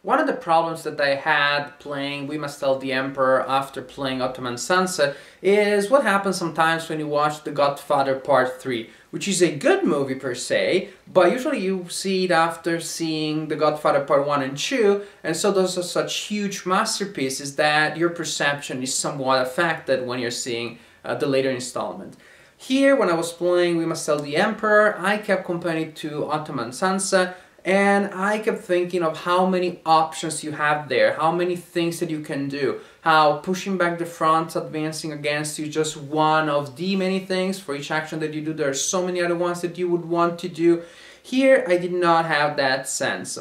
One of the problems that I had playing We Must Tell the Emperor after playing Ottoman Sunset is what happens sometimes when you watch The Godfather Part 3, which is a good movie per se, but usually you see it after seeing The Godfather Part 1 and 2, and so those are such huge masterpieces that your perception is somewhat affected when you're seeing the later installment. Here, when I was playing We Must Tell the Emperor, I kept comparing it to Ottoman Sunset, and I kept thinking of how many options you have there, how many things that you can do, how pushing back the front, advancing against you, just one of the many things. For each action that you do, there are so many other ones that you would want to do. Here, I did not have that sense.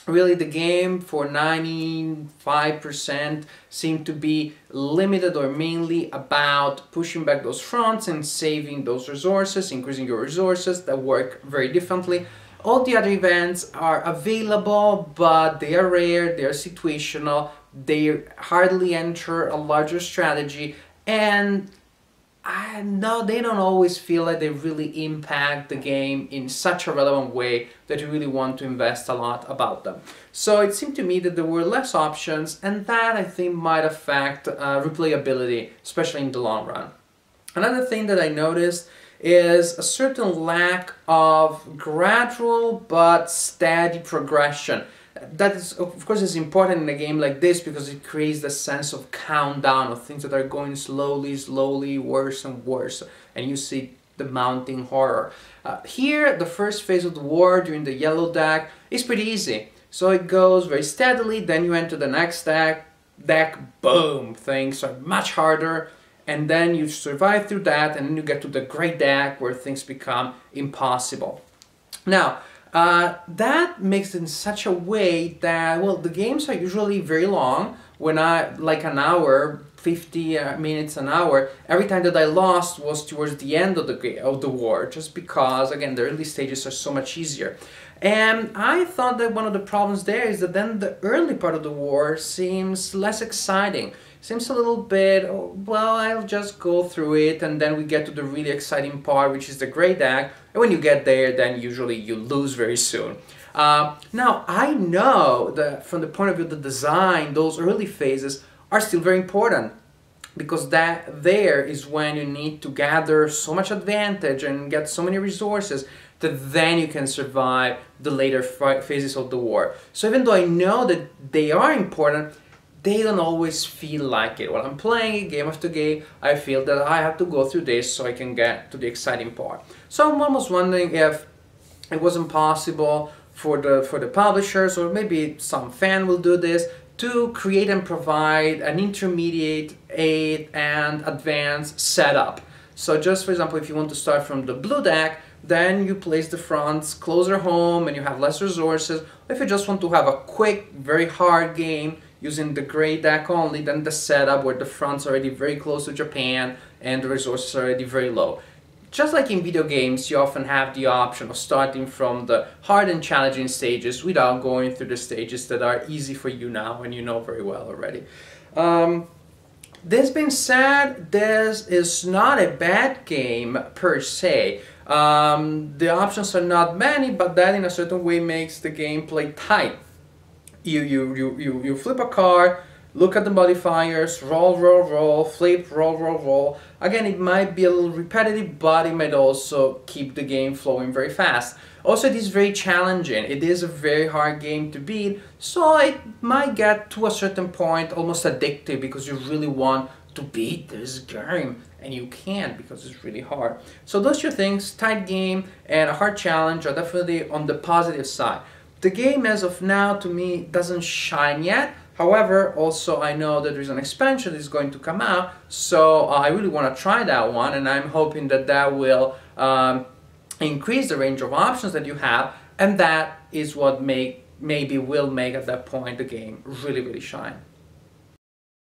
Really, the game for 95% seemed to be limited or mainly about pushing back those fronts and saving those resources, increasing your resources that work very differently. All the other events are available, but they are rare, they are situational, they hardly enter a larger strategy, and no, they don't always feel like they really impact the game in such a relevant way that you really want to invest a lot about them. So it seemed to me that there were less options, and that I think might affect replayability, especially in the long run. Another thing that I noticed is a certain lack of gradual but steady progression. That is, of course, is important in a game like this because it creates the sense of countdown of things that are going slowly, worse and worse, and you see the mounting horror. Here, the first phase of the war during the yellow deck is pretty easy. So it goes very steadily, then you enter the next deck, boom, things are much harder. And then you survive through that, and then you get to the gray deck where things become impossible. Now, that makes it in such a way that, well, the games are usually very long. When like an hour, 50 minutes an hour, every time that I lost was towards the end of the war, just because, again, the early stages are so much easier. And I thought that one of the problems there is that then the early part of the war seems less exciting. Seems a little bit, oh, well, I'll just go through it, and then we get to the really exciting part, which is the gray deck, and when you get there, then usually you lose very soon. Now, I know that from the point of view of the design, those early phases are still very important, because that there is when you need to gather so much advantage and get so many resources that then you can survive the later phases of the war. So even though I know that they are important, they don't always feel like it. When I'm playing game after game, I feel that I have to go through this so I can get to the exciting part. So I'm almost wondering if it wasn't possible for the publishers, or maybe some fan will do this, to create and provide an intermediate, aid, and advanced setup. So just for example, if you want to start from the blue deck, then you place the fronts closer home and you have less resources. Or if you just want to have a quick, very hard game using the gray deck only, then the setup where the front's already very close to Japan and the resources are already very low. Just like in video games, you often have the option of starting from the hard and challenging stages without going through the stages that are easy for you now and you know very well already. This being said, this is not a bad game per se. The options are not many, but that in a certain way makes the gameplay tight. You flip a card, look at the modifiers, roll, flip, roll. Again, it might be a little repetitive, but it might also keep the game flowing very fast. Also, it is very challenging. It is a very hard game to beat, so it might get to a certain point almost addictive because you really want to beat this game and you can't because it's really hard. So those two things, tight game and a hard challenge, are definitely on the positive side. The game as of now to me doesn't shine yet. However, also I know that there's an expansion that is going to come out, so I really want to try that one, and I'm hoping that that will increase the range of options that you have, and that is what maybe will make at that point the game really shine.